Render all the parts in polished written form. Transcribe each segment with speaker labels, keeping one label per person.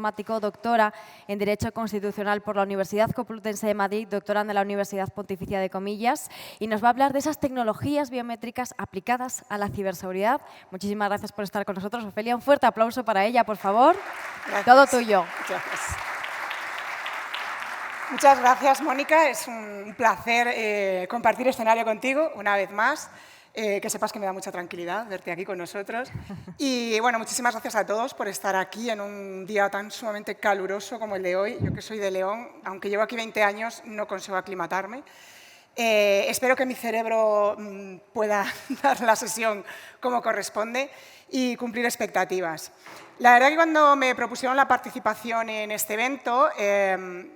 Speaker 1: informático, doctora en Derecho Constitucional por la Universidad Complutense de Madrid, doctoranda en la Universidad Pontificia de Comillas, y nos va a hablar de esas tecnologías biométricas aplicadas a la ciberseguridad. Muchísimas gracias por estar con nosotros. Ofelia, un fuerte aplauso para ella, por favor.
Speaker 2: Gracias.
Speaker 1: Todo tuyo.
Speaker 2: Muchas gracias, Mónica. Es un placer compartir escenario contigo una vez más. Que sepas que me da mucha tranquilidad verte aquí con nosotros. Y bueno, muchísimas gracias a todos por estar aquí en un día tan sumamente caluroso como el de hoy. Yo que soy de León, aunque llevo aquí 20 años, no consigo aclimatarme. Espero que mi cerebro pueda dar la sesión como corresponde y cumplir expectativas. La verdad que cuando me propusieron la participación en este evento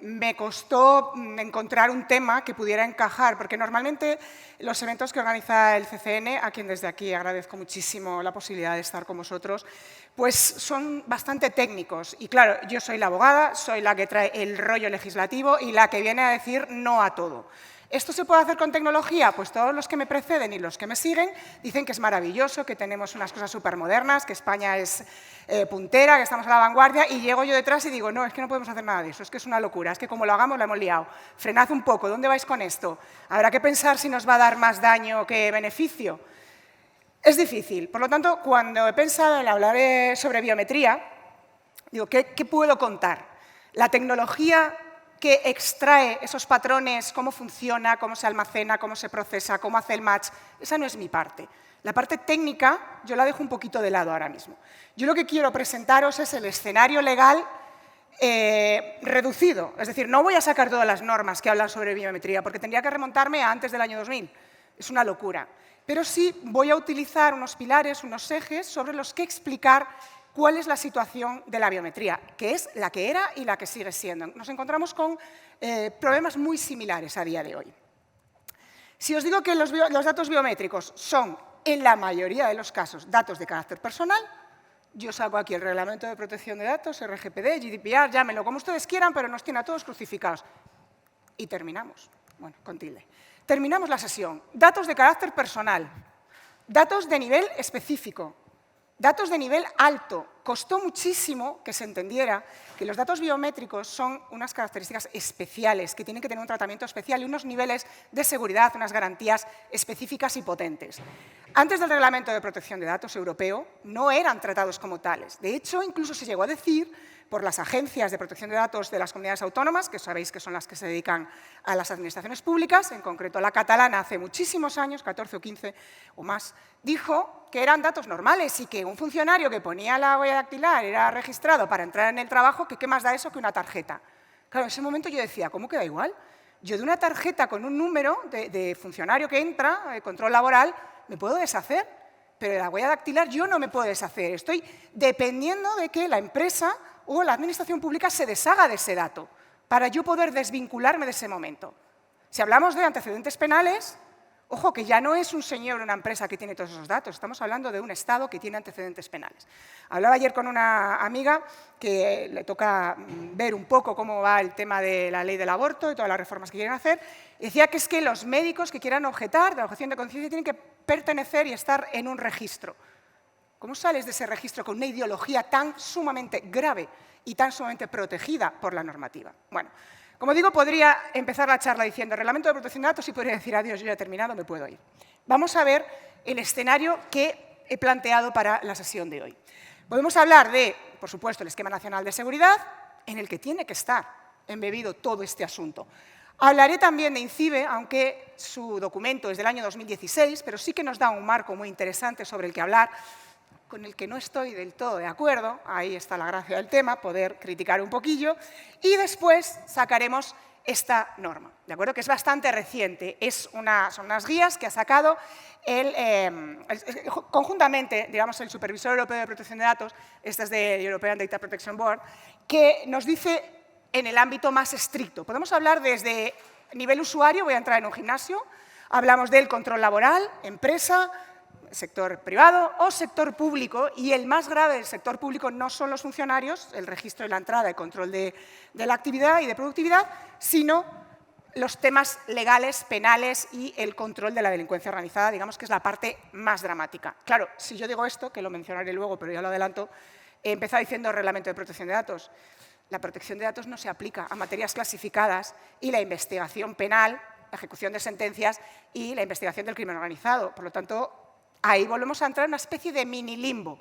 Speaker 2: me costó encontrar un tema que pudiera encajar, porque normalmente los eventos que organiza el CCN, a quien desde aquí agradezco muchísimo la posibilidad de estar con vosotros, pues son bastante técnicos. Y claro, yo soy la abogada, soy la que trae el rollo legislativo y la que viene a decir no a todo. ¿Esto se puede hacer con tecnología? Pues todos los que me preceden y los que me siguen dicen que es maravilloso, que tenemos unas cosas súper modernas, que España es puntera, que estamos a la vanguardia, y llego yo detrás y digo, no, es que no podemos hacer nada de eso, es que es una locura, es que como lo hagamos la hemos liado. Frenad un poco, ¿dónde vais con esto? Habrá que pensar si nos va a dar más daño que beneficio. Es difícil, por lo tanto, cuando he pensado en hablar sobre biometría, digo, ¿qué puedo contar? La tecnología que extrae esos patrones, cómo funciona, cómo se almacena, cómo se procesa, cómo hace el match, esa no es mi parte. La parte técnica yo la dejo un poquito de lado ahora mismo. Yo lo que quiero presentaros es el escenario legal reducido. Es decir, no voy a sacar todas las normas que hablan sobre biometría, porque tendría que remontarme a antes del año 2000. Es una locura. Pero sí voy a utilizar unos pilares, unos ejes sobre los que explicar cuál es la situación de la biometría, que es la que era y la que sigue siendo. Nos encontramos con problemas muy similares a día de hoy. Si os digo que los datos biométricos son, en la mayoría de los casos, datos de carácter personal, yo saco aquí el Reglamento de Protección de Datos, RGPD, GDPR, llámenlo como ustedes quieran, pero nos tiene a todos crucificados. Y terminamos. Bueno, con tilde. Terminamos la sesión. Datos de carácter personal, datos de nivel específico, datos de nivel alto. Costó muchísimo que se entendiera que los datos biométricos son unas características especiales, que tienen que tener un tratamiento especial y unos niveles de seguridad, unas garantías específicas y potentes. Antes del Reglamento de Protección de Datos europeo, no eran tratados como tales. De hecho, incluso se llegó a decir por las agencias de protección de datos de las comunidades autónomas, que sabéis que son las que se dedican a las administraciones públicas, en concreto la catalana hace muchísimos años, 14 o 15 o más, dijo que eran datos normales y que un funcionario que ponía la huella dactilar era registrado para entrar en el trabajo, que qué más da eso que una tarjeta. Claro, en ese momento yo decía, ¿cómo que da igual? Yo de una tarjeta con un número de funcionario que entra, de control laboral, me puedo deshacer, pero de la huella dactilar yo no me puedo deshacer. Estoy dependiendo de que la empresa o la administración pública se deshaga de ese dato para yo poder desvincularme de ese momento. Si hablamos de antecedentes penales, ojo, que ya no es un señor o una empresa que tiene todos esos datos, estamos hablando de un Estado que tiene antecedentes penales. Hablaba ayer con una amiga que le toca ver un poco cómo va el tema de la ley del aborto y todas las reformas que quieren hacer, y decía que es que los médicos que quieran objetar de la objeción de conciencia tienen que pertenecer y estar en un registro. ¿Cómo sales de ese registro con una ideología tan sumamente grave y tan sumamente protegida por la normativa? Bueno, como digo, podría empezar la charla diciendo Reglamento de Protección de Datos y podría decir adiós, yo ya he terminado, me puedo ir. Vamos a ver el escenario que he planteado para la sesión de hoy. Podemos hablar de, por supuesto, el Esquema Nacional de Seguridad, en el que tiene que estar embebido todo este asunto. Hablaré también de INCIBE, aunque su documento es del año 2016, pero sí que nos da un marco muy interesante sobre el que hablar, con el que no estoy del todo de acuerdo, ahí está la gracia del tema, poder criticar un poquillo, y después sacaremos esta norma, ¿de acuerdo? Que es bastante reciente, son unas guías que ha sacado conjuntamente, digamos, el Supervisor Europeo de Protección de Datos, esta es de European Data Protection Board, que nos dice en el ámbito más estricto. Podemos hablar desde nivel usuario, voy a entrar en un gimnasio, hablamos del control laboral, empresa, sector privado o sector público, y el más grave del sector público no son los funcionarios, el registro de la entrada y control de la actividad y de productividad, sino los temas legales, penales y el control de la delincuencia organizada, digamos que es la parte más dramática. Claro, si yo digo esto, que lo mencionaré luego, pero ya lo adelanto, He empezado diciendo reglamento de protección de datos. La protección de datos no se aplica a materias clasificadas y la investigación penal, la ejecución de sentencias y la investigación del crimen organizado. Por lo tanto, ahí volvemos a entrar en una especie de mini limbo.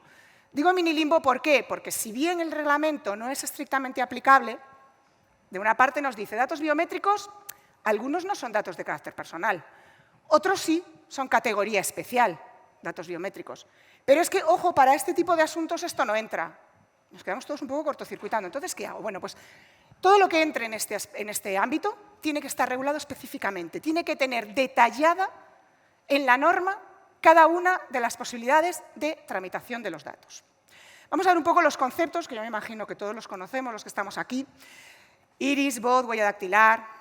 Speaker 2: Digo mini limbo, ¿por qué? Porque si bien el reglamento no es estrictamente aplicable, de una parte nos dice datos biométricos, algunos no son datos de carácter personal, otros sí son categoría especial, datos biométricos. Pero es que, ojo, para este tipo de asuntos esto no entra. Nos quedamos todos un poco cortocircuitando. Entonces, ¿qué hago? Bueno, pues todo lo que entre en este ámbito tiene que estar regulado específicamente, tiene que tener detallada en la norma cada una de las posibilidades de tramitación de los datos. Vamos a ver un poco los conceptos, que yo me imagino que todos los conocemos, los que estamos aquí. Iris, voz, huella dactilar,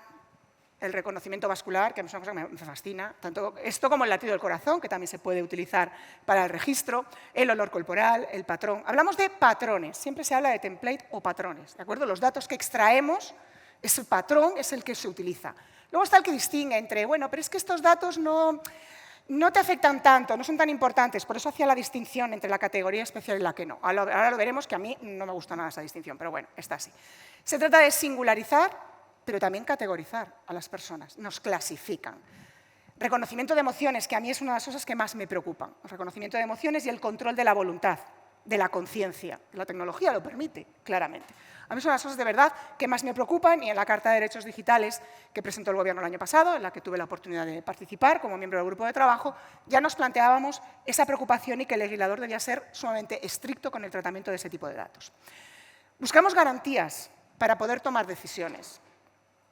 Speaker 2: el reconocimiento vascular, que es una cosa que me fascina, tanto esto como el latido del corazón, que también se puede utilizar para el registro, el olor corporal, el patrón. Hablamos de patrones, siempre se habla de template o patrones, ¿de acuerdo? Los datos que extraemos, ese patrón es el que se utiliza. Luego está el que distingue entre, bueno, pero es que estos datos no te afectan tanto, no son tan importantes, por eso hacía la distinción entre la categoría especial y la que no. Ahora lo veremos, que a mí no me gusta nada esa distinción, pero bueno, está así. Se trata de singularizar, pero también categorizar a las personas, nos clasifican. Reconocimiento de emociones, que a mí es una de las cosas que más me preocupan. El reconocimiento de emociones y el control de la voluntad, de la conciencia. La tecnología lo permite, claramente. A mí son las cosas de verdad que más me preocupan y en la Carta de Derechos Digitales que presentó el Gobierno el año pasado, en la que tuve la oportunidad de participar como miembro del grupo de trabajo, ya nos planteábamos esa preocupación y que el legislador debía ser sumamente estricto con el tratamiento de ese tipo de datos. Buscamos garantías para poder tomar decisiones.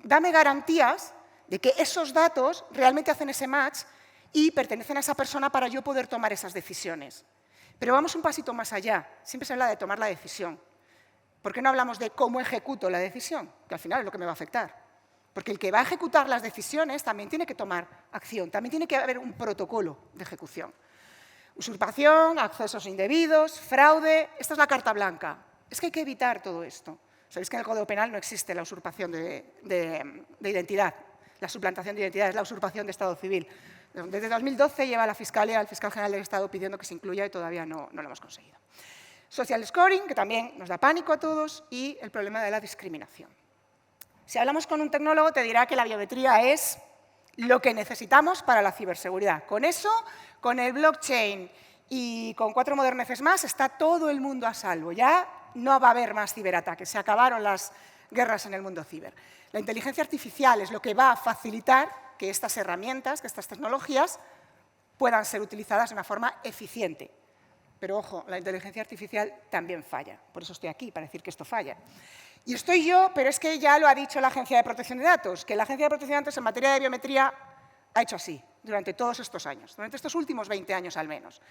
Speaker 2: Dame garantías de que esos datos realmente hacen ese match y pertenecen a esa persona para yo poder tomar esas decisiones. Pero vamos un pasito más allá. Siempre se habla de tomar la decisión. ¿Por qué no hablamos de cómo ejecuto la decisión? Que al final es lo que me va a afectar. Porque el que va a ejecutar las decisiones también tiene que tomar acción, también tiene que haber un protocolo de ejecución. Usurpación, accesos indebidos, fraude, esta es la carta blanca. Es que hay que evitar todo esto. Sabéis que en el Código Penal no existe la usurpación de identidad, la suplantación de identidad, es la usurpación de estado civil. Desde 2012 lleva la Fiscalía al Fiscal General del Estado pidiendo que se incluya y todavía no lo hemos conseguido. Social scoring, que también nos da pánico a todos, y el problema de la discriminación. Si hablamos con un tecnólogo, te dirá que la biometría es lo que necesitamos para la ciberseguridad. Con eso, con el blockchain y con 4 moderneces más, está todo el mundo a salvo. Ya no va a haber más ciberataques, se acabaron las guerras en el mundo ciber. La inteligencia artificial es lo que va a facilitar que estas herramientas, que estas tecnologías puedan ser utilizadas de una forma eficiente. Pero ojo, la inteligencia artificial también falla. Por eso estoy aquí, para decir que esto falla. Y estoy yo, pero es que ya lo ha dicho la Agencia de Protección de Datos, que la Agencia de Protección de Datos en materia de biometría ha hecho así durante todos estos años, durante estos últimos 20 años al menos.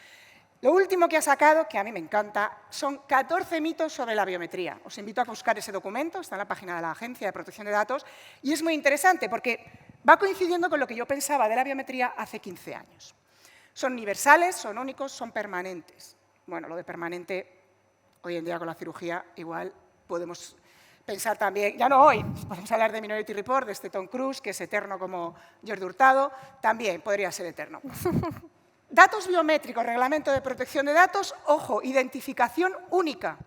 Speaker 2: Lo último que ha sacado, que a mí me encanta, son 14 mitos sobre la biometría. Os invito a buscar ese documento, está en la página de la Agencia de Protección de Datos, y es muy interesante porque va coincidiendo con lo que yo pensaba de la biometría hace 15 años. Son universales, son únicos, son permanentes. Bueno, lo de permanente, hoy en día con la cirugía, igual podemos pensar también, ya no hoy, podemos hablar de Minority Report, de este Tom Cruise, que es eterno como Jordi Hurtado, también podría ser eterno. Datos biométricos, reglamento de protección de datos, ojo, identificación única,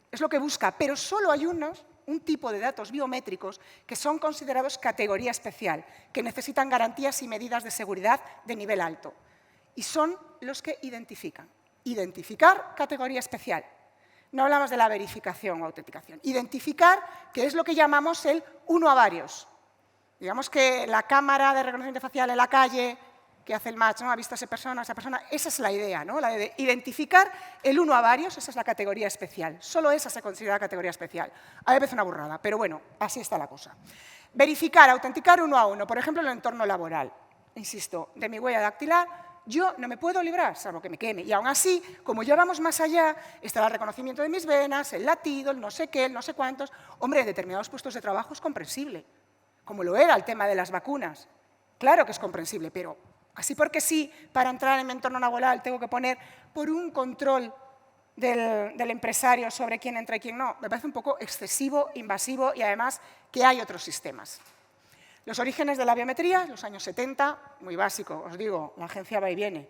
Speaker 2: es lo que busca, pero solo hay un tipo de datos biométricos que son considerados categoría especial, que necesitan garantías y medidas de seguridad de nivel alto, y son los que identifican. Identificar categoría especial. No hablamos de la verificación o autenticación. Identificar, que es lo que llamamos el uno a varios. Digamos que la cámara de reconocimiento facial en la calle, que hace el match, ¿no? Ha visto a esa persona, esa es la idea, ¿no? La de identificar el uno a varios, esa es la categoría especial. Solo esa se considera categoría especial. A mí me parece una burrada, pero bueno, así está la cosa. Verificar, autenticar uno a uno, por ejemplo, en el entorno laboral. Insisto, de mi huella dactilar, yo no me puedo librar, salvo que me queme. Y aún así, como ya vamos más allá, está el reconocimiento de mis venas, el latido, el no sé qué, el no sé cuántos. Hombre, en determinados puestos de trabajo es comprensible, como lo era el tema de las vacunas. Claro que es comprensible, pero así porque sí, para entrar en mi entorno laboral tengo que poner por un control del empresario sobre quién entra y quién no. Me parece un poco excesivo, invasivo y además que hay otros sistemas. Los orígenes de la biometría, los años 70, muy básico, os digo, la agencia va y viene.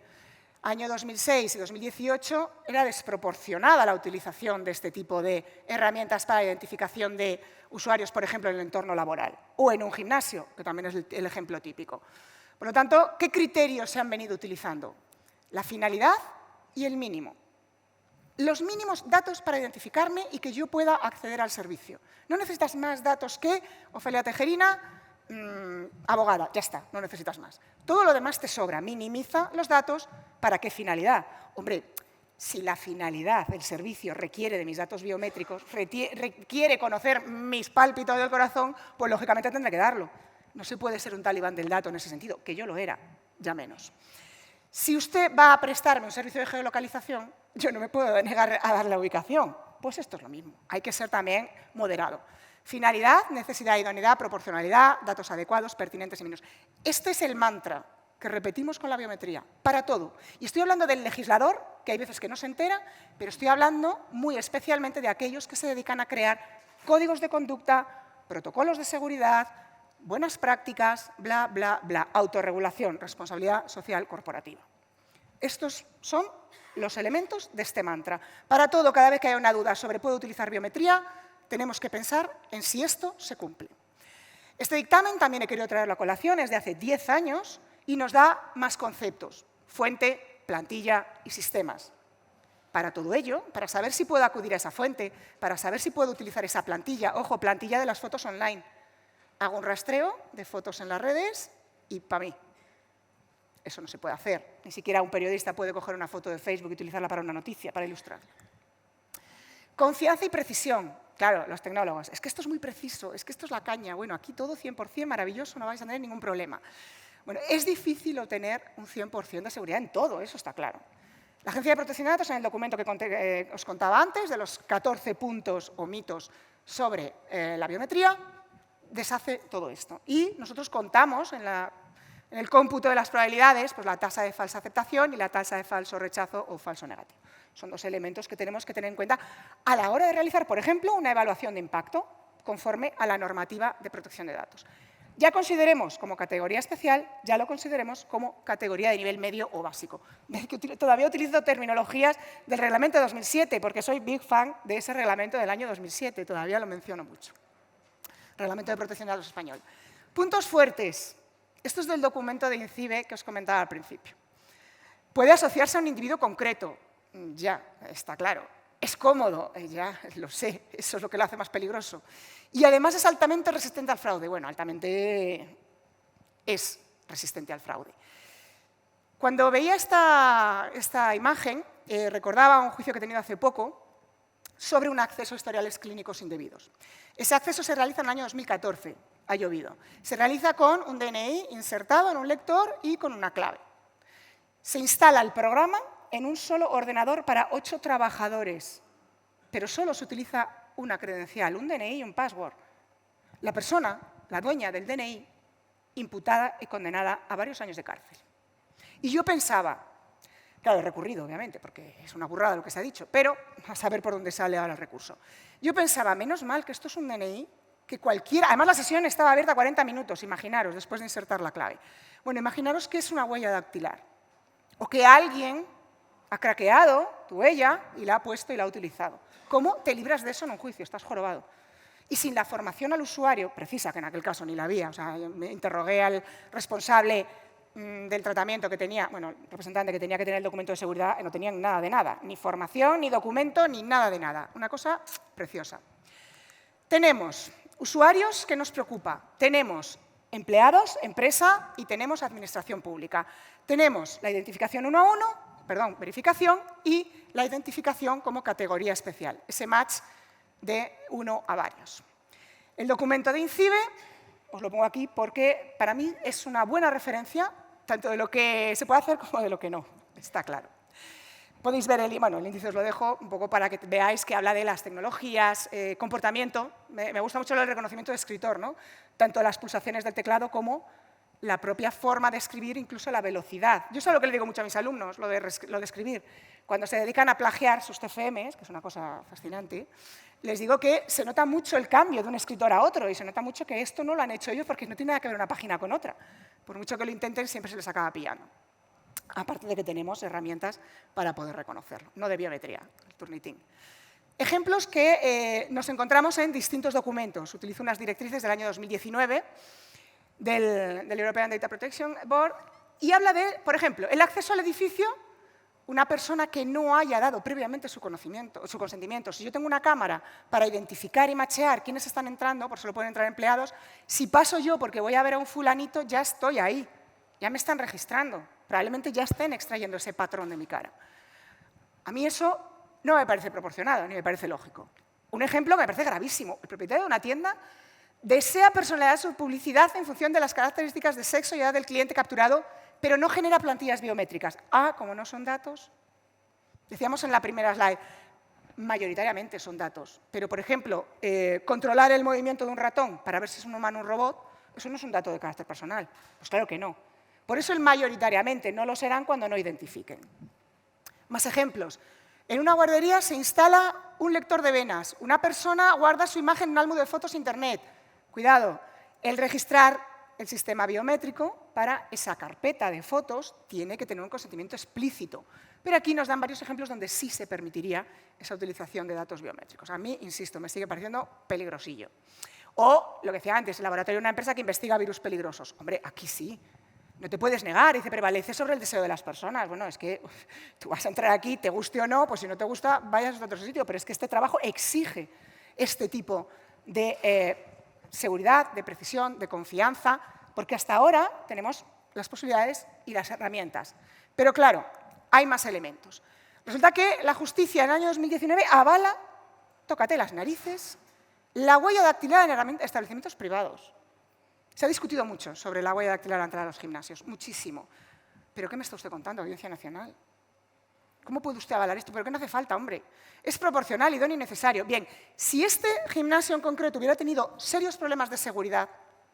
Speaker 2: Año 2006 y 2018 era desproporcionada la utilización de este tipo de herramientas para identificación de usuarios, por ejemplo, en el entorno laboral o en un gimnasio, que también es el ejemplo típico. Por lo tanto, ¿qué criterios se han venido utilizando? La finalidad y el mínimo. Los mínimos datos para identificarme y que yo pueda acceder al servicio. No necesitas más datos que Ofelia Tejerina, abogada, ya está, no necesitas más. Todo lo demás te sobra. Minimiza los datos. ¿Para qué finalidad? Hombre, si la finalidad del servicio requiere de mis datos biométricos, requiere conocer mis pálpitos del corazón, pues lógicamente tendré que darlo. No se puede ser un talibán del dato en ese sentido, que yo lo era, ya menos. Si usted va a prestarme un servicio de geolocalización, yo no me puedo negar a dar la ubicación. Pues esto es lo mismo. Hay que ser también moderado. Finalidad, necesidad, idoneidad, proporcionalidad, datos adecuados, pertinentes y menos. Este es el mantra que repetimos con la biometría, para todo. Y estoy hablando del legislador, que hay veces que no se entera, pero estoy hablando muy especialmente de aquellos que se dedican a crear códigos de conducta, protocolos de seguridad, buenas prácticas, bla, bla, bla. Autorregulación, responsabilidad social corporativa. Estos son los elementos de este mantra. Para todo, cada vez que haya una duda sobre ¿puedo utilizar biometría?, tenemos que pensar en si esto se cumple. Este dictamen también he querido traerlo a colación, es de hace 10 años y nos da más conceptos: fuente, plantilla y sistemas. Para todo ello, para saber si puedo acudir a esa fuente, para saber si puedo utilizar esa plantilla, ojo, plantilla de las fotos online, hago un rastreo de fotos en las redes y para mí. Eso no se puede hacer. Ni siquiera un periodista puede coger una foto de Facebook y utilizarla para una noticia, para ilustrar. Confianza y precisión. Claro, los tecnólogos, es que esto es muy preciso, es que esto es la caña. Bueno, aquí todo 100% maravilloso, no vais a tener ningún problema. Bueno, es difícil obtener un 100% de seguridad en todo, eso está claro. La Agencia de Protección de Datos, en el documento que os contaba antes, de los 14 puntos o mitos sobre la biometría, deshace todo esto. Y nosotros contamos en el cómputo de las probabilidades, pues la tasa de falsa aceptación y la tasa de falso rechazo o falso negativo. Son dos elementos que tenemos que tener en cuenta a la hora de realizar, por ejemplo, una evaluación de impacto conforme a la normativa de protección de datos. Ya consideremos como categoría especial, ya lo consideremos como categoría de nivel medio o básico. Todavía utilizo terminologías del reglamento de 2007 porque soy big fan de ese reglamento del año 2007, todavía lo menciono mucho. Reglamento de protección de datos español. Puntos fuertes. Esto es del documento de INCIBE que os comentaba al principio. Puede asociarse a un individuo concreto. Ya, está claro. Es cómodo, ya lo sé, eso es lo que lo hace más peligroso. Y además es altamente resistente al fraude. Bueno, altamente es resistente al fraude. Cuando veía esta imagen, recordaba un juicio que he tenido hace poco sobre un acceso a historiales clínicos indebidos. Ese acceso se realiza en el año 2014, ha llovido. Se realiza con un DNI insertado en un lector y con una clave. Se instala el programa en un solo ordenador para 8 trabajadores, pero solo se utiliza una credencial, un DNI y un password. La persona, la dueña del DNI, imputada y condenada a varios años de cárcel. Y yo pensaba, claro, he recurrido, obviamente, porque es una burrada lo que se ha dicho, pero a saber por dónde sale ahora el recurso. Yo pensaba, menos mal que esto es un DNI que cualquiera... Además, la sesión estaba abierta 40 minutos, imaginaros, después de insertar la clave. Bueno, imaginaros que es una huella dactilar o que alguien ha craqueado tu huella y la ha puesto y la ha utilizado. ¿Cómo te libras de eso en un juicio? Estás jorobado. Y sin la formación al usuario, precisa, que en aquel caso ni la había, o sea, me interrogué al responsable del tratamiento que tenía, bueno, el representante que tenía que tener el documento de seguridad, no tenían nada de nada, ni formación, ni documento, ni nada de nada. Una cosa preciosa. Tenemos usuarios que nos preocupa, tenemos empleados, empresa y tenemos administración pública. Tenemos la identificación uno a uno, verificación y la identificación como categoría especial, ese match de uno a varios. El documento de INCIBE, os lo pongo aquí porque para mí es una buena referencia tanto de lo que se puede hacer como de lo que no, está claro. Podéis ver el índice, os lo dejo un poco para que veáis que habla de las tecnologías, comportamiento. Me gusta mucho el reconocimiento de escritor, ¿no? Tanto las pulsaciones del teclado como la propia forma de escribir, incluso la velocidad. Yo sé lo que le digo mucho a mis alumnos, lo de escribir. Cuando se dedican a plagiar sus TFMs, que es una cosa fascinante, les digo que se nota mucho el cambio de un escritor a otro y se nota mucho que esto no lo han hecho ellos porque no tiene nada que ver una página con otra. Por mucho que lo intenten, siempre se les acaba pillando. aparte de que tenemos herramientas para poder reconocerlo, no de biometría, el Turnitin. Ejemplos que nos encontramos en distintos documentos. Utilizo unas directrices del año 2019 del European Data Protection Board y habla de, por ejemplo, el acceso al edificio, una persona que no haya dado previamente su consentimiento. Si yo tengo una cámara para identificar y machear quiénes están entrando, por eso pueden entrar empleados, si paso yo porque voy a ver a un fulanito, ya estoy ahí, ya me están registrando, probablemente ya estén extrayendo ese patrón de mi cara. A mí eso no me parece proporcionado, ni me parece lógico. Un ejemplo que me parece gravísimo. El propietario de una tienda desea personalizar su publicidad en función de las características de sexo y edad del cliente capturado, pero no genera plantillas biométricas. Como no son datos, decíamos en la primera slide, mayoritariamente son datos. Pero, por ejemplo, controlar el movimiento de un ratón para ver si es un humano o un robot, eso no es un dato de carácter personal. Pues claro que no. Por eso el mayoritariamente no lo serán cuando no identifiquen. Más ejemplos. En una guardería se instala un lector de venas. Una persona guarda su imagen en un álbum de fotos Internet. Cuidado, el registrar el sistema biométrico para esa carpeta de fotos tiene que tener un consentimiento explícito. Pero aquí nos dan varios ejemplos donde sí se permitiría esa utilización de datos biométricos. A mí, insisto, me sigue pareciendo peligrosillo. O, lo que decía antes, el laboratorio de una empresa que investiga virus peligrosos. Hombre, aquí sí. No te puedes negar, dice, prevalece sobre el deseo de las personas. Bueno, es que tú vas a entrar aquí, te guste o no, pues si no te gusta, vayas a otro sitio. Pero es que este trabajo exige este tipo de seguridad, de precisión, de confianza, porque hasta ahora tenemos las posibilidades y las herramientas. Pero claro, hay más elementos. Resulta que la justicia en el año 2019 avala, tócate las narices, la huella dactilar en establecimientos privados. Se ha discutido mucho sobre la huella dactilar al entrar a los gimnasios, muchísimo. ¿Pero qué me está usted contando, Audiencia Nacional? ¿Cómo puede usted avalar esto? ¿Pero qué no hace falta, hombre? Es proporcional, idóneo y necesario. Bien, si este gimnasio en concreto hubiera tenido serios problemas de seguridad,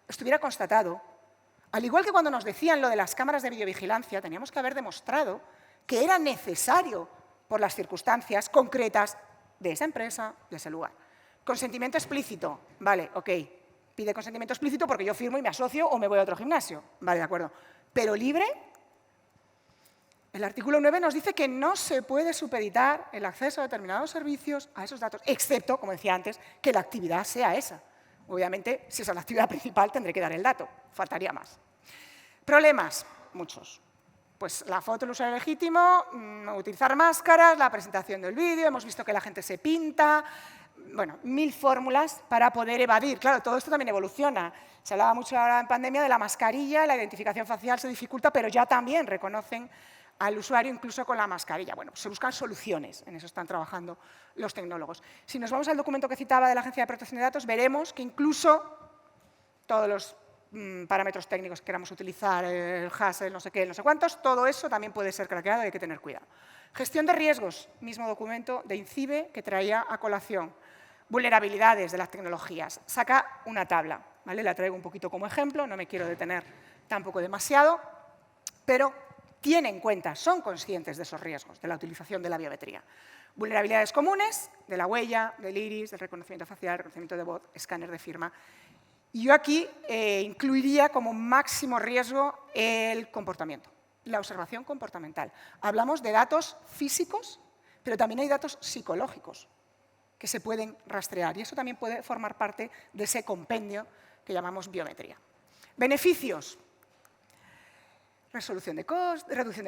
Speaker 2: estuviera constatado, al igual que cuando nos decían lo de las cámaras de videovigilancia, teníamos que haber demostrado que era necesario por las circunstancias concretas de esa empresa, de ese lugar. Consentimiento explícito. Vale, ok. Pide consentimiento explícito porque yo firmo y me asocio o me voy a otro gimnasio. Vale, de acuerdo. Pero libre, el artículo 9 nos dice que no se puede supeditar el acceso a determinados servicios a esos datos, excepto, como decía antes, que la actividad sea esa. Obviamente, si esa es la actividad principal, tendré que dar el dato. Faltaría más. Problemas, muchos. Pues la foto del usuario legítimo, no utilizar máscaras, la presentación del vídeo, hemos visto que la gente se pinta. Bueno, 1000 fórmulas para poder evadir. Claro, todo esto también evoluciona. Se hablaba mucho ahora en pandemia de la mascarilla, la identificación facial se dificulta, pero ya también reconocen al usuario incluso con la mascarilla. Bueno, se buscan soluciones, en eso están trabajando los tecnólogos. Si nos vamos al documento que citaba de la Agencia de Protección de Datos, veremos que incluso todos los parámetros técnicos que queramos utilizar, el hash, el no sé qué, el no sé cuántos, todo eso también puede ser craqueado y hay que tener cuidado. Gestión de riesgos, mismo documento de INCIBE que traía a colación. Vulnerabilidades de las tecnologías. Saca una tabla, ¿vale? La traigo un poquito como ejemplo, no me quiero detener tampoco demasiado, pero tienen en cuenta, son conscientes de esos riesgos de la utilización de la biometría. Vulnerabilidades comunes, de la huella, del iris, del reconocimiento facial, reconocimiento de voz, escáner de firma. Y yo aquí incluiría como máximo riesgo el comportamiento, la observación comportamental. Hablamos de datos físicos, pero también hay datos psicológicos que se pueden rastrear y eso también puede formar parte de ese compendio que llamamos biometría. Beneficios. Reducción de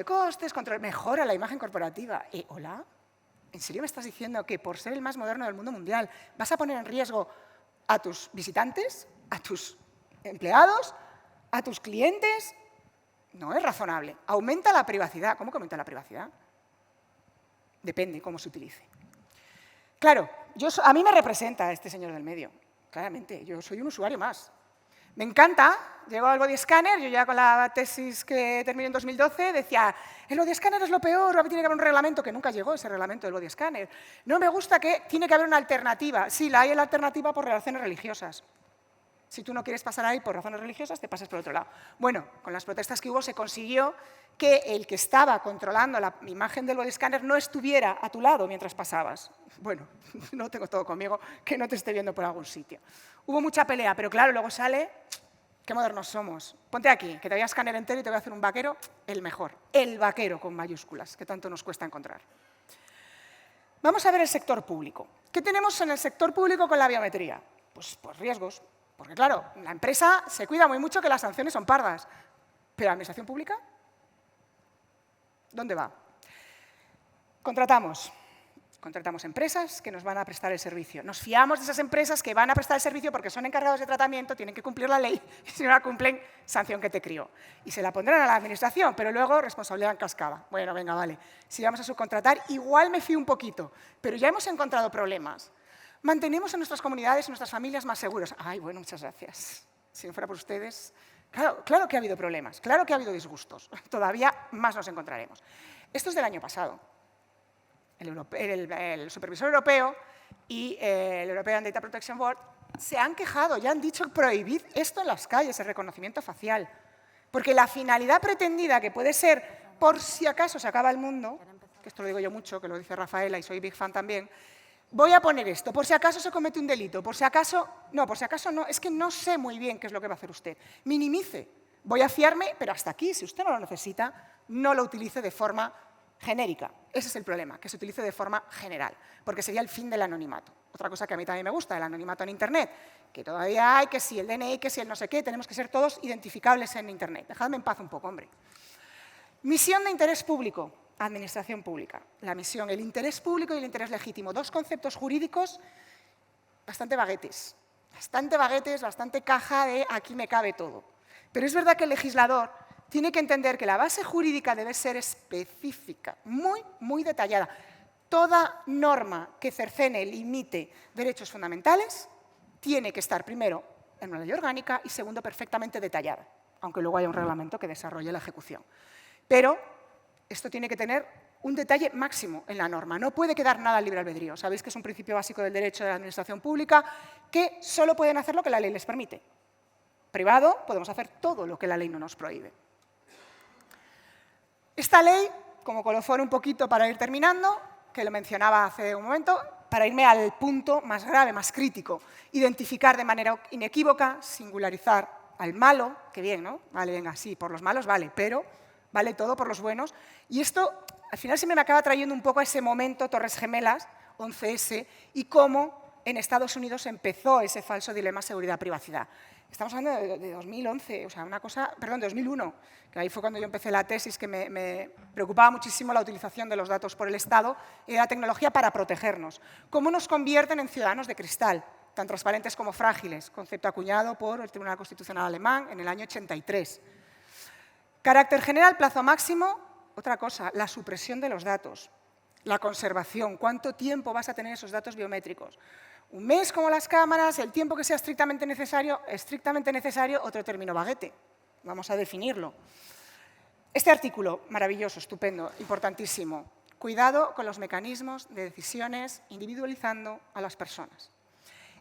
Speaker 2: costes, mejora la imagen corporativa. ¿Hola? ¿En serio me estás diciendo que por ser el más moderno del mundo mundial vas a poner en riesgo a tus visitantes, a tus empleados, a tus clientes? No es razonable. Aumenta la privacidad. ¿Cómo que aumenta la privacidad? Depende cómo se utilice. Claro, a mí me representa este señor del medio, claramente. Yo soy un usuario más. Me encanta, llego al body scanner, yo ya con la tesis que terminé en 2012 decía, el body scanner es lo peor, tiene que haber un reglamento, que nunca llegó ese reglamento del body scanner. No me gusta que tiene que haber una alternativa. Sí, hay la alternativa por razones religiosas. Si tú no quieres pasar ahí por razones religiosas, te pasas por otro lado. Bueno, con las protestas que hubo se consiguió que el que estaba controlando la imagen del body scanner no estuviera a tu lado mientras pasabas. Bueno, no tengo todo conmigo, que no te esté viendo por algún sitio. Hubo mucha pelea, pero claro, luego sale Qué modernos somos. Ponte aquí, que te voy a escanear entero y te voy a hacer un vaquero, el mejor. El vaquero con mayúsculas, que tanto nos cuesta encontrar. Vamos a ver el sector público. ¿Qué tenemos en el sector público con la biometría? Pues riesgos. Porque claro, la empresa se cuida muy mucho que las sanciones son pardas. ¿Pero la administración pública? ¿Dónde va? Contratamos empresas que nos van a prestar el servicio. Nos fiamos de esas empresas que van a prestar el servicio porque son encargados de tratamiento, tienen que cumplir la ley y si no la cumplen, sanción que te crió. Y se la pondrán a la administración, pero luego responsabilidad en cascada. Bueno, venga, vale. Si vamos a subcontratar, igual me fío un poquito, pero ya hemos encontrado problemas. Mantenemos a nuestras comunidades y nuestras familias más seguros. Ay, bueno, muchas gracias. Si no fuera por ustedes... Claro que ha habido problemas, claro que ha habido disgustos. Todavía más nos encontraremos. Esto es del año pasado. El supervisor europeo y el European Data Protection Board se han quejado, ya han dicho prohibid esto en las calles, el reconocimiento facial. Porque la finalidad pretendida, que puede ser por si acaso se acaba el mundo, que esto lo digo yo mucho, que lo dice Rafaela y soy big fan también, voy a poner esto, por si acaso se comete un delito, por si acaso no, es que no sé muy bien qué es lo que va a hacer usted. Minimice, voy a fiarme, pero hasta aquí, si usted no lo necesita, no lo utilice de forma genérica. Ese es el problema, que se utilice de forma general, porque sería el fin del anonimato. Otra cosa que a mí también me gusta, el anonimato en Internet, que todavía hay, que si el DNI, que si el no sé qué, tenemos que ser todos identificables en Internet. Dejadme en paz un poco, hombre. Misión de interés público, administración pública. La misión, el interés público y el interés legítimo, dos conceptos jurídicos bastante baguetes, bastante caja de aquí me cabe todo. Pero es verdad que el legislador tiene que entender que la base jurídica debe ser específica, muy detallada. Toda norma que cercene, limite derechos fundamentales tiene que estar, primero, en una ley orgánica y, segundo, perfectamente detallada, aunque luego haya un reglamento que desarrolle la ejecución. Pero esto tiene que tener un detalle máximo en la norma. No puede quedar nada al libre albedrío. Sabéis que es un principio básico del derecho de la administración pública que solo pueden hacer lo que la ley les permite. Privado, podemos hacer todo lo que la ley no nos prohíbe. Esta ley, como colofón un poquito para ir terminando, que lo mencionaba hace un momento, para irme al punto más grave, más crítico, identificar de manera inequívoca, singularizar al malo, que bien, ¿no? Vale, venga, sí, por los malos vale, pero vale todo por los buenos. Y esto, al final, siempre me acaba trayendo un poco a ese momento Torres Gemelas, 11S, y cómo en Estados Unidos empezó ese falso dilema seguridad-privacidad. Estamos hablando de 2011, o sea, de 2001, que ahí fue cuando yo empecé la tesis, que me preocupaba muchísimo la utilización de los datos por el Estado y de la tecnología para protegernos. ¿Cómo nos convierten en ciudadanos de cristal, tan transparentes como frágiles? Concepto acuñado por el Tribunal Constitucional alemán en el año 83. Carácter general, plazo máximo, otra cosa, la supresión de los datos, la conservación, cuánto tiempo vas a tener esos datos biométricos. Un mes como las cámaras, el tiempo que sea estrictamente necesario, otro término baguete. Vamos a definirlo. Este artículo, maravilloso, estupendo, importantísimo. Cuidado con los mecanismos de decisiones individualizando a las personas.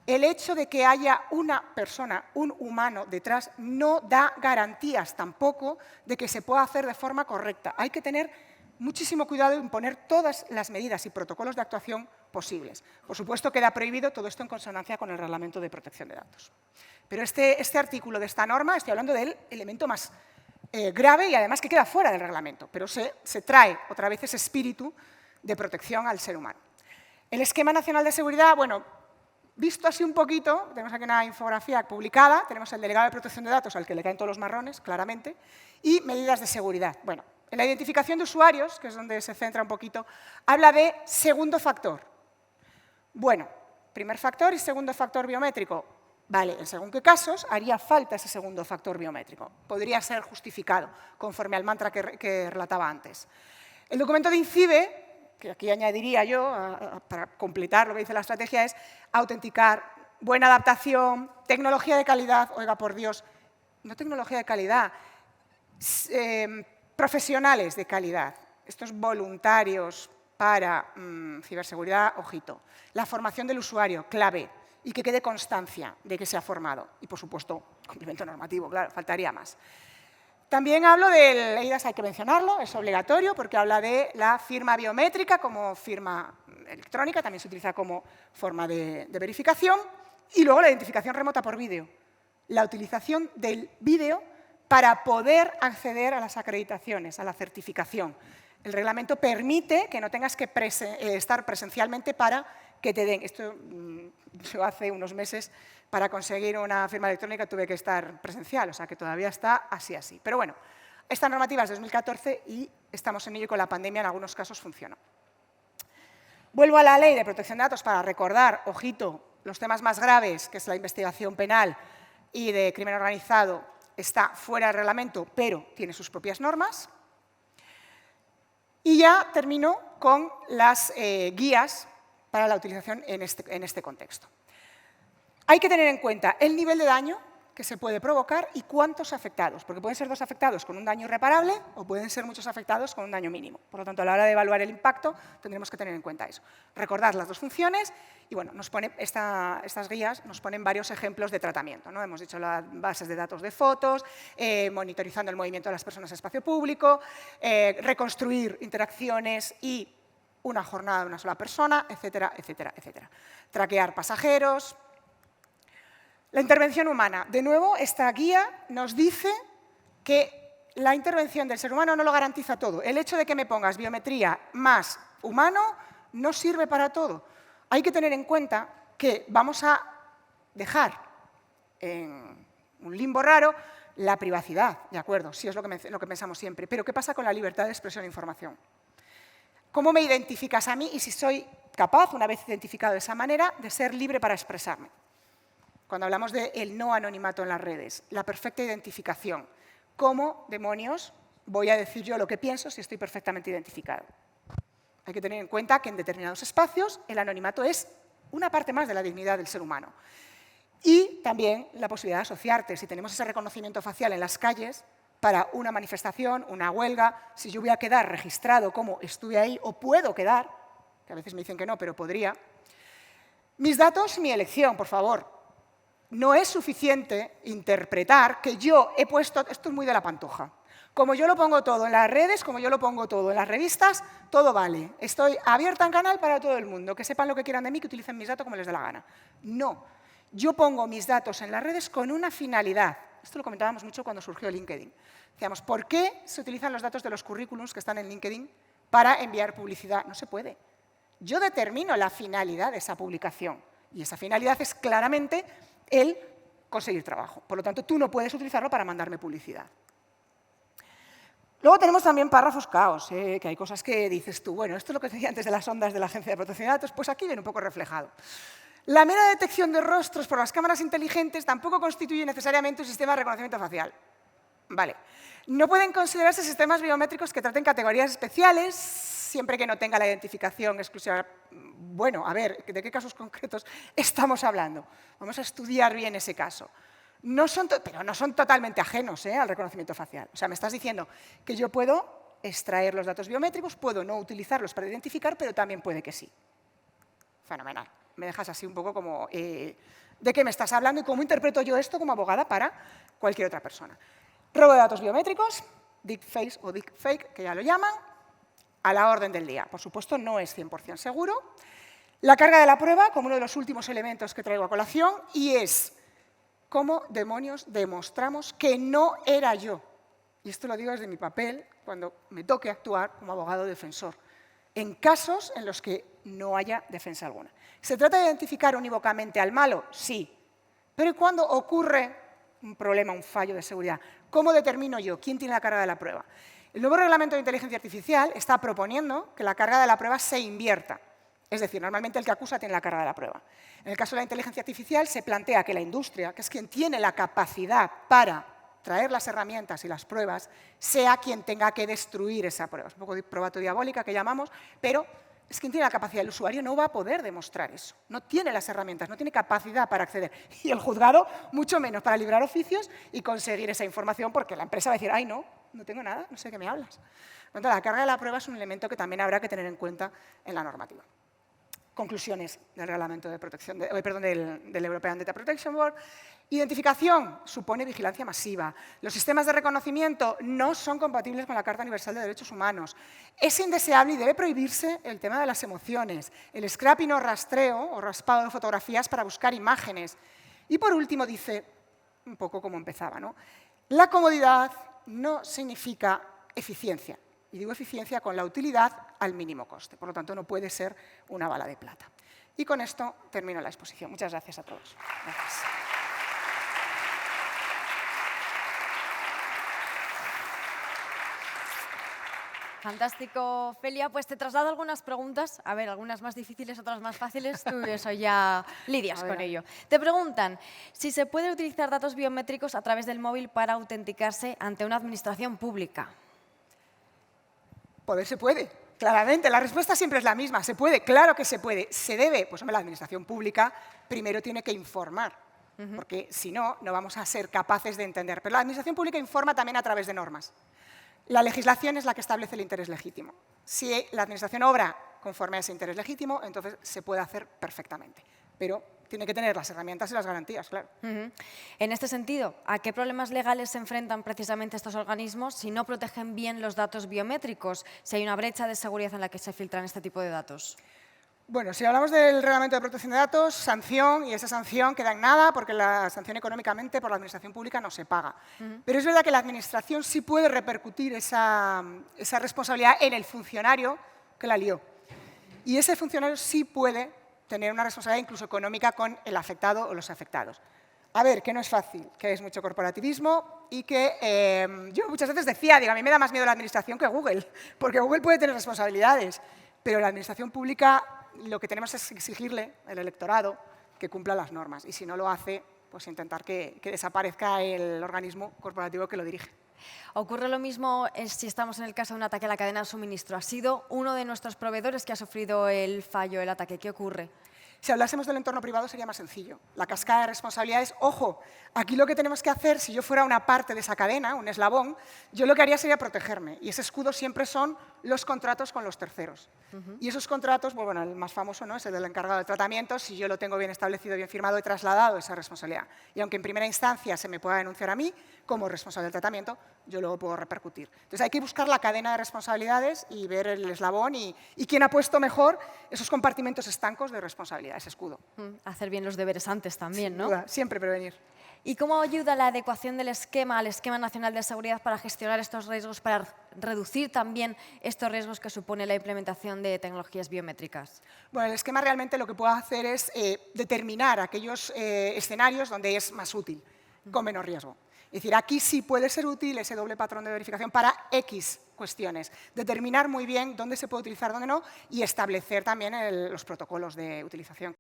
Speaker 2: El hecho de que haya una persona, un humano detrás, no da garantías tampoco de que se pueda hacer de forma correcta. Hay que tener muchísimo cuidado en poner todas las medidas y protocolos de actuación posibles. Por supuesto, queda prohibido todo esto en consonancia con el Reglamento de Protección de Datos. Pero este artículo de esta norma, estoy hablando del elemento más grave y además que queda fuera del reglamento, pero se trae otra vez ese espíritu de protección al ser humano. El Esquema Nacional de Seguridad, bueno, visto así un poquito, tenemos aquí una infografía publicada, tenemos el Delegado de Protección de Datos al que le caen todos los marrones, claramente, y medidas de seguridad. Bueno, en la identificación de usuarios, que es donde se centra un poquito, habla de segundo factor. Bueno, primer factor y segundo factor biométrico. Vale, en según qué casos haría falta ese segundo factor biométrico. Podría ser justificado, conforme al mantra que relataba antes. El documento de INCIBE, que aquí añadiría yo, para completar lo que dice la estrategia, es autenticar, buena adaptación, tecnología de calidad, oiga, por Dios, no tecnología de calidad, profesionales de calidad, estos voluntarios para ciberseguridad, ojito. La formación del usuario, clave, y que quede constancia de que se ha formado. Y, por supuesto, cumplimiento normativo, claro, faltaría más. También hablo del EIDAS, hay que mencionarlo, es obligatorio porque habla de la firma biométrica como firma electrónica, también se utiliza como forma de verificación, y luego la identificación remota por vídeo. la utilización del vídeo para poder acceder a las acreditaciones, a la certificación. El reglamento permite que no tengas que estar presencialmente para que te den. Esto yo hace unos meses, para conseguir una firma electrónica, tuve que estar presencial, o sea que todavía está así. Pero bueno, esta normativa es de 2014 y estamos en ello y con la pandemia en algunos casos funcionó. Vuelvo a la Ley de Protección de Datos para recordar, ojito, los temas más graves, que es la investigación penal y de crimen organizado, está fuera del reglamento, pero tiene sus propias normas. Y ya termino con las guías para la utilización en este contexto. Hay que tener en cuenta el nivel de daño que se puede provocar y cuántos afectados, porque pueden ser 2 afectados con un daño irreparable o pueden ser muchos afectados con un daño mínimo. Por lo tanto, a la hora de evaluar el impacto, tendremos que tener en cuenta eso. Recordar las 2 funciones y, bueno, estas guías nos ponen varios ejemplos de tratamiento, ¿no? Hemos dicho las bases de datos de fotos, monitorizando el movimiento de las personas en espacio público, reconstruir interacciones y una jornada de una sola persona, etcétera, etcétera, etcétera. Traquear pasajeros. La intervención humana. De nuevo, esta guía nos dice que la intervención del ser humano no lo garantiza todo. El hecho de que me pongas biometría más humano no sirve para todo. Hay que tener en cuenta que vamos a dejar en un limbo raro la privacidad, ¿de acuerdo? Sí es lo que pensamos siempre. Pero ¿qué pasa con la libertad de expresión e información? ¿Cómo me identificas a mí y si soy capaz, una vez identificado de esa manera, de ser libre para expresarme? Cuando hablamos del no anonimato en las redes, la perfecta identificación. ¿Cómo, demonios, voy a decir yo lo que pienso si estoy perfectamente identificado? Hay que tener en cuenta que en determinados espacios el anonimato es una parte más de la dignidad del ser humano. Y también la posibilidad de asociarte. Si tenemos ese reconocimiento facial en las calles, para una manifestación, una huelga, si yo voy a quedar registrado como estuve ahí o puedo quedar, que a veces me dicen que no, pero podría. Mis datos, mi elección, por favor. No es suficiente interpretar que yo he puesto, esto es muy de la Pantoja, como yo lo pongo todo en las redes, como yo lo pongo todo en las revistas, todo vale. Estoy abierta en canal para todo el mundo, que sepan lo que quieran de mí, que utilicen mis datos como les dé la gana. No, yo pongo mis datos en las redes con una finalidad. Esto lo comentábamos mucho cuando surgió LinkedIn. Decíamos, ¿por qué se utilizan los datos de los currículums que están en LinkedIn para enviar publicidad? No se puede. Yo determino la finalidad de esa publicación y esa finalidad es claramente el conseguir trabajo. Por lo tanto, tú no puedes utilizarlo para mandarme publicidad. Luego tenemos también párrafos caos, que hay cosas que dices tú, bueno, esto es lo que decía antes de las ondas de la Agencia de Protección de Datos, pues aquí viene un poco reflejado. La mera detección de rostros por las cámaras inteligentes tampoco constituye necesariamente un sistema de reconocimiento facial. Vale. No pueden considerarse sistemas biométricos que traten categorías especiales, siempre que no tenga la identificación exclusiva. Bueno, a ver, ¿de qué casos concretos estamos hablando? Vamos a estudiar bien ese caso. Pero no son totalmente ajenos al reconocimiento facial. O sea, me estás diciendo que yo puedo extraer los datos biométricos, puedo no utilizarlos para identificar, pero también puede que sí. Fenomenal. Me dejas así un poco como de qué me estás hablando y cómo interpreto yo esto como abogada para cualquier otra persona. Robo de datos biométricos, deepface o deepfake, que ya lo llaman, a la orden del día. Por supuesto, no es 100% seguro. La carga de la prueba, como uno de los últimos elementos que traigo a colación, y es cómo demonios demostramos que no era yo. Y esto lo digo desde mi papel, cuando me toque actuar como abogado defensor, en casos en los que no haya defensa alguna. ¿Se trata de identificar unívocamente al malo? Sí. Pero ¿y cuando ocurre un problema, un fallo de seguridad? ¿Cómo determino yo quién tiene la carga de la prueba? El nuevo reglamento de inteligencia artificial está proponiendo que la carga de la prueba se invierta. Es decir, normalmente el que acusa tiene la carga de la prueba. En el caso de la inteligencia artificial se plantea que la industria, que es quien tiene la capacidad para traer las herramientas y las pruebas, sea quien tenga que destruir esa prueba. Es un poco de probato diabólica que llamamos, pero es quien tiene la capacidad. El usuario no va a poder demostrar eso. No tiene las herramientas, no tiene capacidad para acceder. Y el juzgado, mucho menos para librar oficios y conseguir esa información, porque la empresa va a decir, ay, no tengo nada, no sé de qué me hablas. Entonces, la carga de la prueba es un elemento que también habrá que tener en cuenta en la normativa. Conclusiones del reglamento de protección del European Data Protection Board. Identificación supone vigilancia masiva. Los sistemas de reconocimiento no son compatibles con la Carta Universal de Derechos Humanos. Es indeseable y debe prohibirse el tema de las emociones, el scrapping o rastreo o raspado de fotografías para buscar imágenes. Y por último dice, un poco como empezaba, ¿no? La comodidad no significa eficiencia. Y digo eficiencia con la utilidad al mínimo coste. Por lo tanto, no puede ser una bala de plata. Y con esto termino la exposición. Muchas gracias a todos. Gracias.
Speaker 1: Fantástico, Felia. Pues te traslado algunas preguntas. A ver, algunas más difíciles, otras más fáciles. Tú eso ya lidias con ello. Te preguntan si se puede utilizar datos biométricos a través del móvil para autenticarse ante una administración pública.
Speaker 2: Poder se puede, claramente. La respuesta siempre es la misma. ¿Se puede? Claro que se puede. ¿Se debe? Pues hombre, la administración pública primero tiene que informar, porque si no, no vamos a ser capaces de entender. Pero la administración pública informa también a través de normas. La legislación es la que establece el interés legítimo. Si la administración obra conforme a ese interés legítimo, entonces se puede hacer perfectamente. Pero tiene que tener las herramientas y las garantías, claro.
Speaker 1: En este sentido, ¿a qué problemas legales se enfrentan precisamente estos organismos si no protegen bien los datos biométricos, si hay una brecha de seguridad en la que se filtran este tipo de datos?
Speaker 2: Bueno, si hablamos del Reglamento de Protección de Datos, sanción, y esa sanción queda en nada porque la sanción económicamente por la Administración Pública no se paga. Pero es verdad que la Administración sí puede repercutir esa responsabilidad en el funcionario que la lió. Y ese funcionario sí puede tener una responsabilidad incluso económica con el afectado o los afectados. A ver, que no es fácil, que es mucho corporativismo y que yo muchas veces decía, digo, a mí me da más miedo la Administración que Google, porque Google puede tener responsabilidades, pero la Administración Pública lo que tenemos es exigirle al electorado que cumpla las normas y si no lo hace, pues intentar que desaparezca el organismo corporativo que lo dirige.
Speaker 1: Ocurre lo mismo si estamos en el caso de un ataque a la cadena de suministro. Ha sido uno de nuestros proveedores que ha sufrido el fallo, el ataque. ¿Qué ocurre?
Speaker 2: Si hablásemos del entorno privado sería más sencillo. La cascada de responsabilidades, ojo, aquí lo que tenemos que hacer, si yo fuera una parte de esa cadena, un eslabón, yo lo que haría sería protegerme. Y ese escudo siempre son los contratos con los terceros. Y esos contratos, bueno, el más famoso no es el del encargado de tratamiento. Si yo lo tengo bien establecido, bien firmado, he trasladado esa responsabilidad. Y aunque en primera instancia se me pueda denunciar a mí como responsable del tratamiento, yo luego puedo repercutir. Entonces hay que buscar la cadena de responsabilidades y ver el eslabón y quién ha puesto mejor esos compartimentos estancos de responsabilidad, ese escudo.
Speaker 1: Hacer bien los deberes antes también, ¿no?
Speaker 2: Sin duda, siempre prevenir.
Speaker 1: ¿Y cómo ayuda la adecuación del esquema al Esquema Nacional de Seguridad para gestionar estos riesgos, para reducir también estos riesgos que supone la implementación de tecnologías biométricas?
Speaker 2: Bueno, el esquema realmente lo que puede hacer es determinar aquellos escenarios donde es más útil, con menos riesgo. Es decir, aquí sí puede ser útil ese doble patrón de verificación para X cuestiones. Determinar muy bien dónde se puede utilizar, dónde no, y establecer también los protocolos de utilización.